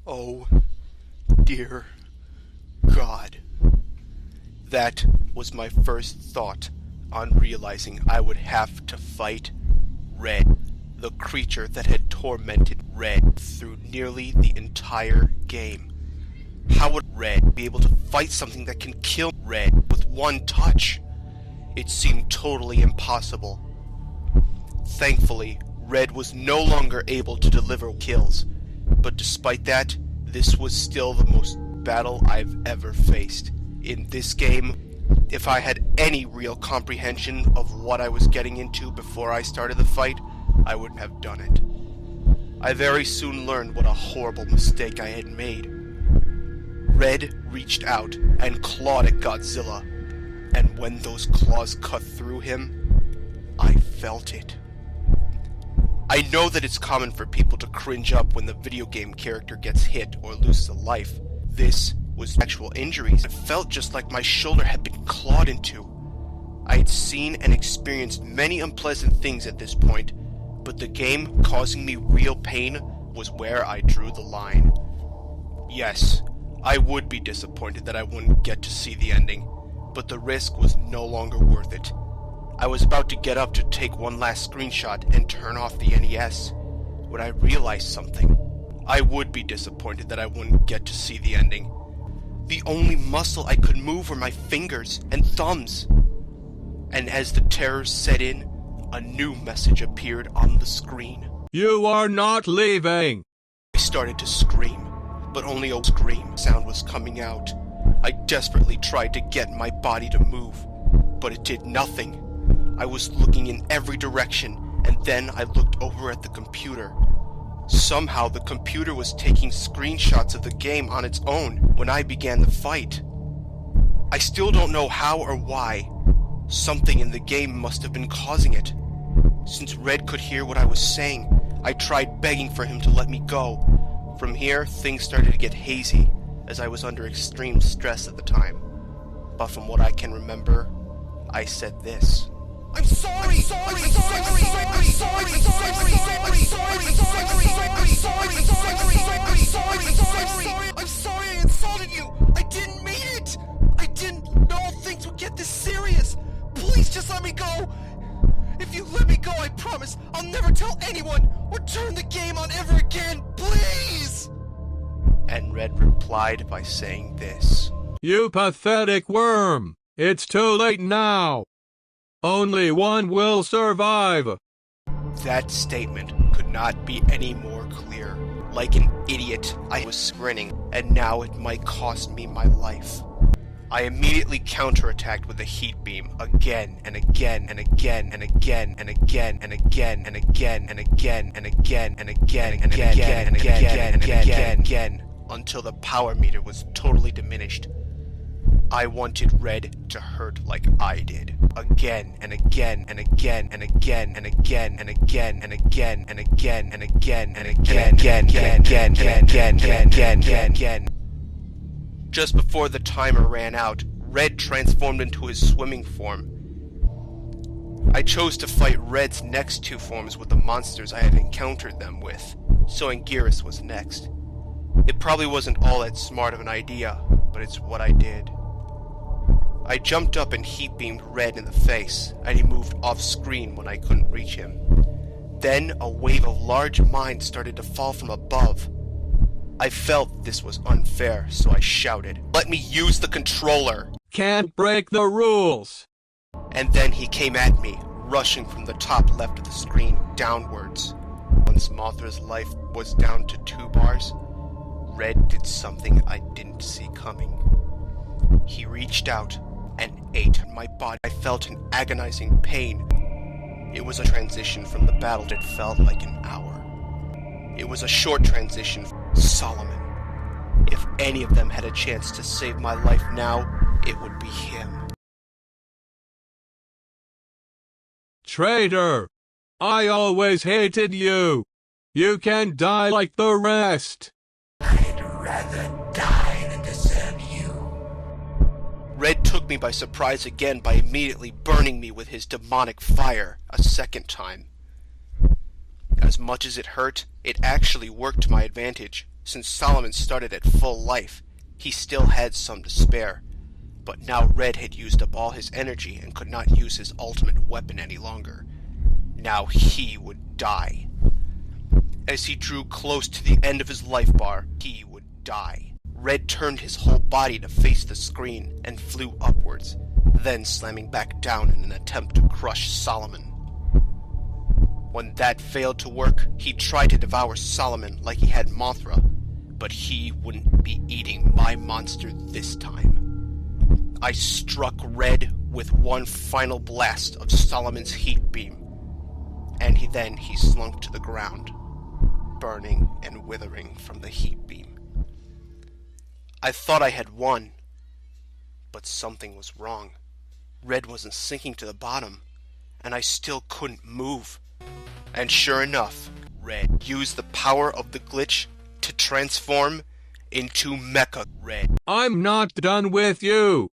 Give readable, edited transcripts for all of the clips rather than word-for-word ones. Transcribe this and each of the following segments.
Oh, dear God. That was my first thought on realizing I would have to fight Red, the creature that had tormented Red through nearly the entire game. How would Red be able to fight something that can kill Red with one touch? It seemed totally impossible. Thankfully, Red was no longer able to deliver kills, but despite that, this was still the most battle I've ever faced. In this game, if I had any real comprehension of what I was getting into before I started the fight, I would have done it. I very soon learned what a horrible mistake I had made. Red reached out and clawed at Godzilla, and when those claws cut through him, I felt it. I know that it's common for people to cringe up when the video game character gets hit or loses a life. This was actual injuries. It felt just like my shoulder had been clawed into. I had seen and experienced many unpleasant things at this point, but the game causing me real pain was where I drew the line. Yes, I would be disappointed that I wouldn't get to see the ending, but the risk was no longer worth it. I was about to get up to take one last screenshot and turn off the NES when I realized something. I would be disappointed that I wouldn't get to see the ending. The only muscle I could move were my fingers and thumbs. And as the terror set in, a new message appeared on the screen. You are not leaving! I started to scream, but only a scream sound was coming out. I desperately tried to get my body to move, but it did nothing. I was looking in every direction, and then I looked over at the computer. Somehow the computer was taking screenshots of the game on its own when I began the fight. I still don't know how or why. Something in the game must have been causing it. Since Red could hear what I was saying, I tried begging for him to let me go. From here, things started to get hazy, as I was under extreme stress at the time. But from what I can remember, I said this. I'm sorry! I'm sorry! I'm sorry! I'm sorry! I'm sorry! I'm sorry! I'm sorry! I'm sorry I insulted you! I didn't mean it! I didn't know things would get this serious! Please just let me go! If you let me go, I promise I'll never tell anyone or turn the game on ever again! Please! And Red replied by saying this. You pathetic worm! It's too late now! Only one will survive! That statement could not be any more clear. Like an idiot, I was grinning, and now it might cost me my life. I immediately counterattacked with a heat beam again and again and again and again and again and again and again and again and again and again and again and again and again and again until the power meter was totally diminished. I wanted Red to hurt like I did. Again and again and again and again and again and again and again and again and again and again and again and again and again and again and again. Just before the timer ran out, Red transformed into his swimming form. I chose to fight Red's next two forms with the monsters I had encountered them with, so Anguirus was next. It probably wasn't all that smart of an idea, but it's what I did. I jumped up and heat beamed Red in the face, and he moved off screen when I couldn't reach him. Then a wave of large mines started to fall from above. I felt this was unfair, so I shouted, "Let me use the controller!" Can't break the rules! And then he came at me, rushing from the top left of the screen downwards. Once Mothra's life was down to 2 bars, Red did something I didn't see coming. He reached out and ate my body. I felt an agonizing pain. It was a transition from the battle that felt like an hour. It was a short transition. Solomon. If any of them had a chance to save my life now, it would be him. Traitor! I always hated you! You can die like the rest! I'd rather die than desert you. Red took me by surprise again by immediately burning me with his demonic fire a second time. As much as it hurt, it actually worked to my advantage. Since Solomon started at full life, he still had some to spare. But now Red had used up all his energy and could not use his ultimate weapon any longer. Now he would die. As he drew close to the end of his life bar, he would die. Red turned his whole body to face the screen and flew upwards, then slamming back down in an attempt to crush Solomon. When that failed to work, he tried to devour Solomon like he had Mothra, but he wouldn't be eating my monster this time. I struck Red with one final blast of Solomon's heat beam, and he slunk to the ground, burning and withering from the heat beam. I thought I had won, but something was wrong. Red wasn't sinking to the bottom, and I still couldn't move. And sure enough, Red used the power of the glitch to transform into Mecha Red. I'm not done with you.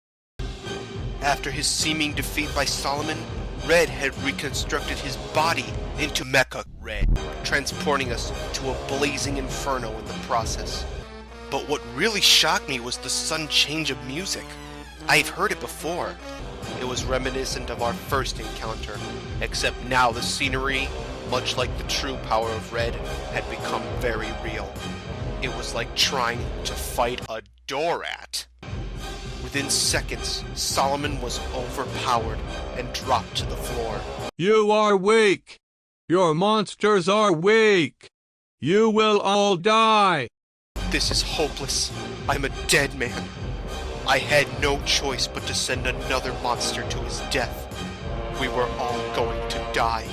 After his seeming defeat by Solomon, Red had reconstructed his body into Mecha Red, transporting us to a blazing inferno in the process. But what really shocked me was the sudden change of music. I've heard it before. It was reminiscent of our first encounter, except now the scenery, much like the true power of Red, had become very real. It was like trying to fight a Dorat. Within seconds, Solomon was overpowered and dropped to the floor. You are weak. Your monsters are weak. You will all die. This is hopeless. I'm a dead man. I had no choice but to send another monster to his death. We were all going to die.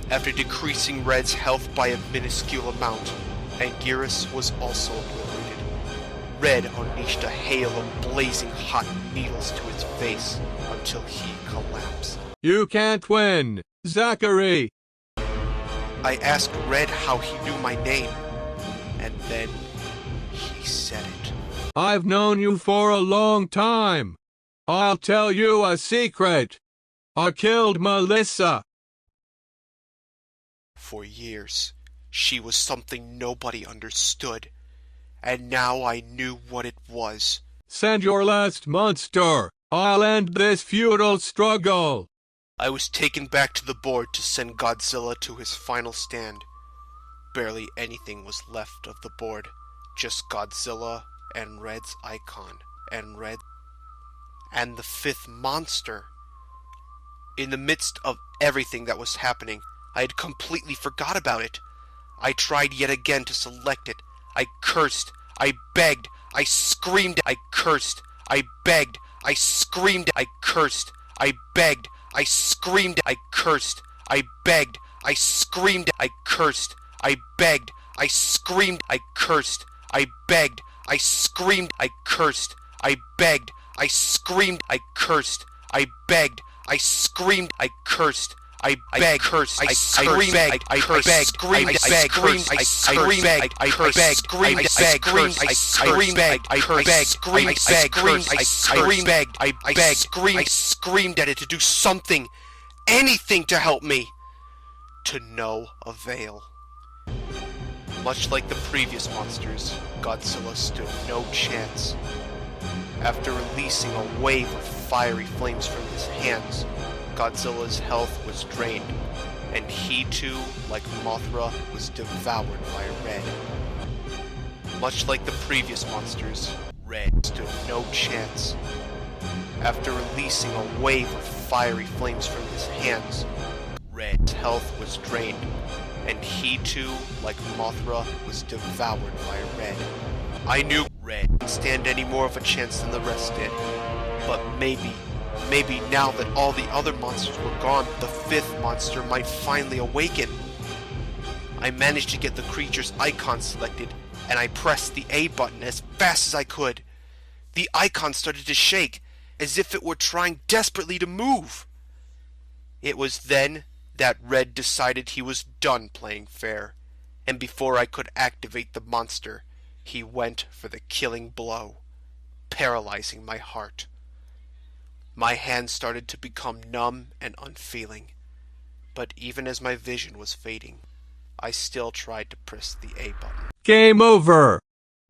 After decreasing Red's health by a minuscule amount, Anguirus was also obliterated. Red unleashed a hail of blazing hot needles to his face until he collapsed. You can't win, Zachary. I asked Red how he knew my name, and then he said it. I've known you for a long time. I'll tell you a secret. I killed Melissa. For years, she was something nobody understood, and now I knew what it was. Send your last monster. I'll end this futile struggle. I was taken back to the board to send Godzilla to his final stand. Barely anything was left of the board, just Godzilla and Red's icon, and the fifth monster. In the midst of everything that was happening, I had completely forgot about it. I tried yet again to select it. I cursed, I begged, I screamed, I cursed, I begged, I screamed, I cursed, I begged, I screamed, I cursed, I begged, I screamed, I cursed, I begged, I screamed, I cursed, I begged, I screamed, I cursed, I begged, I screamed, I cursed, I begged, I screamed, I cursed, I begged, cursed, I screamed, I begged, screamed, I screamed, I screamed, I begged, screamed, I screamed, I screamed, I begged, screamed, I screamed, I screamed, I begged, screamed, I screamed at it to do something, anything to help me. To no avail. Much like the previous monsters, Godzilla stood no chance. After releasing a wave of fiery flames from his hands, Godzilla's health was drained, and he too, like Mothra, was devoured by Red. Much like the previous monsters, Red stood no chance. After releasing a wave of fiery flames from his hands, Red's health was drained, and he too, like Mothra, was devoured by Red. I knew Red didn't stand any more of a chance than the rest did, but maybe now that all the other monsters were gone, the fifth monster might finally awaken. I managed to get the creature's icon selected, and I pressed the A button as fast as I could. The icon started to shake, as if it were trying desperately to move. It was then that Red decided he was done playing fair, and before I could activate the monster, he went for the killing blow, paralyzing my heart. My hands started to become numb and unfeeling, but even as my vision was fading, I still tried to press the A button. Game over.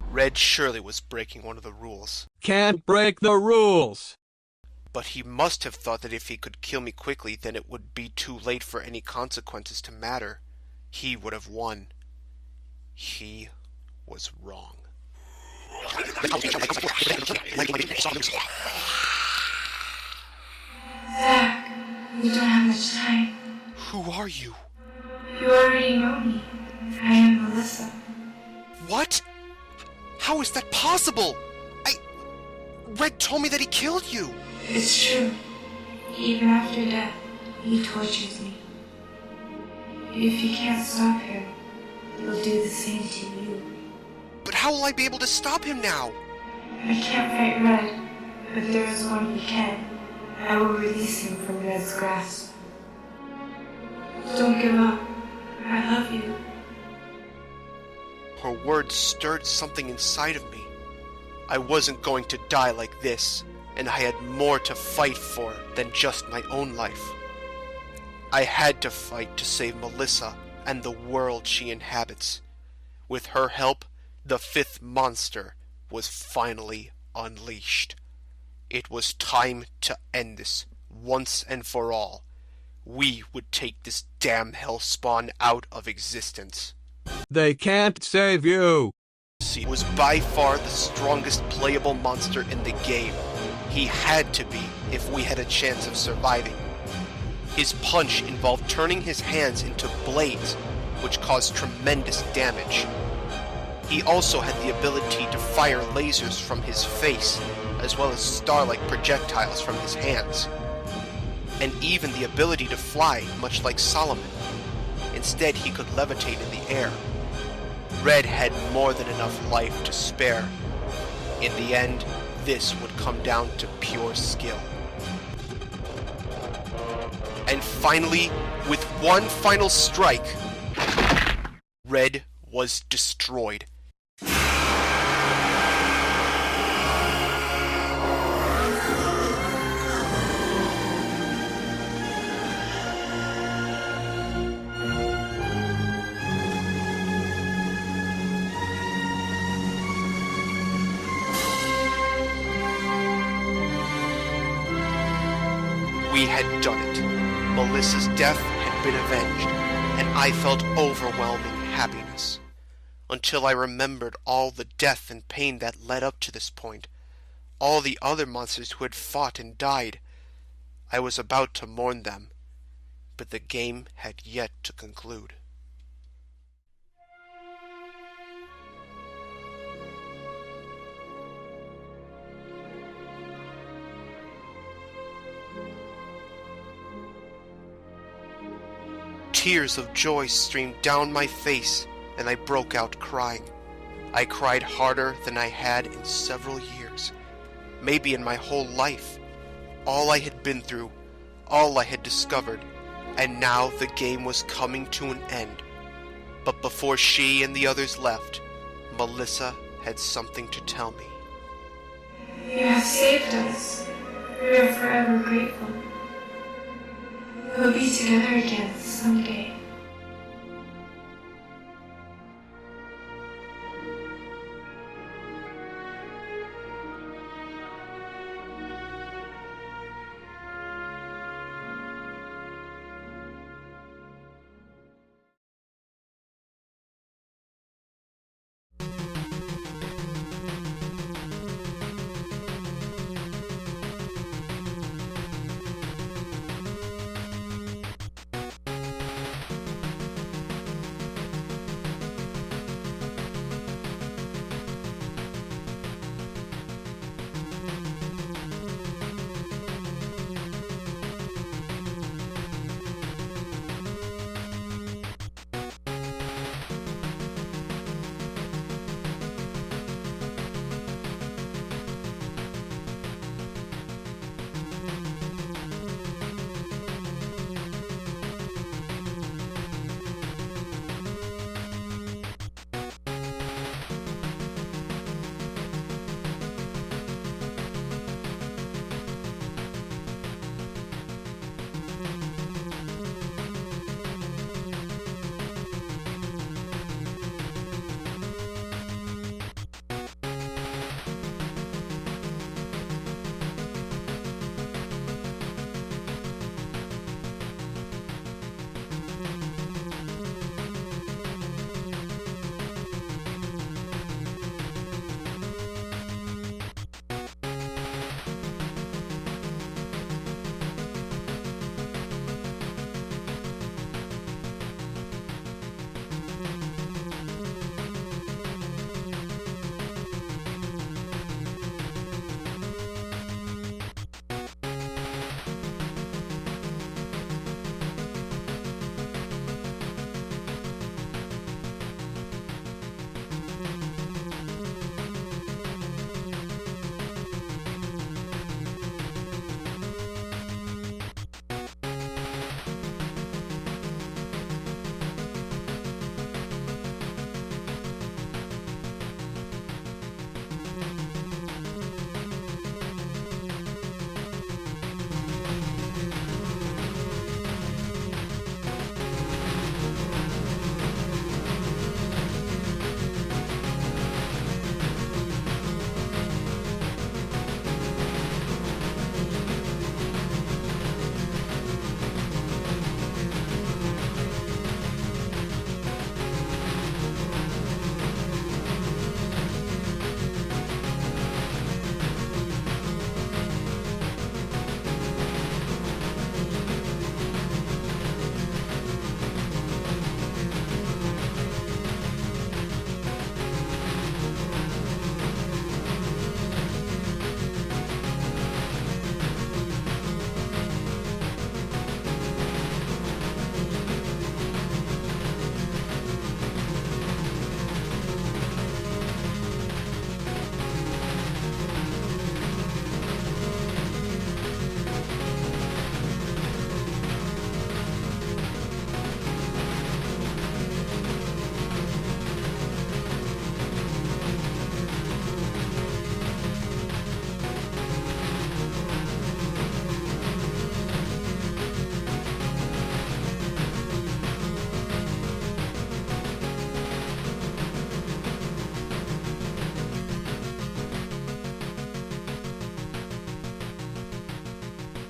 Red surely was breaking one of the rules. Can't break the rules. But he must have thought that if he could kill me quickly, then it would be too late for any consequences to matter. He would have won. He was wrong. Zach, we don't have much time. Who are you? You already know me. I am Melissa. What? How is that possible? Red told me that he killed you. It's true. Even after death, he tortures me. If you can't stop him, he'll do the same to you. But how will I be able to stop him now? I can't fight Red, but there is one who can. I will release him from Red's grasp. Don't give up. I love you. Her words stirred something inside of me. I wasn't going to die like this, and I had more to fight for than just my own life. I had to fight to save Melissa and the world she inhabits. With her help, the fifth monster was finally unleashed. It was time to end this once and for all. We would take this damn hellspawn out of existence. They can't save you. He was by far the strongest playable monster in the game. He had to be if we had a chance of surviving. His punch involved turning his hands into blades, which caused tremendous damage. He also had the ability to fire lasers from his face, as well as star-like projectiles from his hands. And even the ability to fly, much like Solomon. Instead, he could levitate in the air. Red had more than enough life to spare. In the end, this would come down to pure skill. And finally, with one final strike, Red was destroyed. We had done it. Melissa's death had been avenged, and I felt overwhelming happiness. Until I remembered all the death and pain that led up to this point, all the other monsters who had fought and died. I was about to mourn them, but the game had yet to conclude. Tears of joy streamed down my face, and I broke out crying. I cried harder than I had in several years, maybe in my whole life. All I had been through, all I had discovered, and now the game was coming to an end. But before she and the others left, Melissa had something to tell me. You have saved us. We are forever grateful. We'll be together again someday.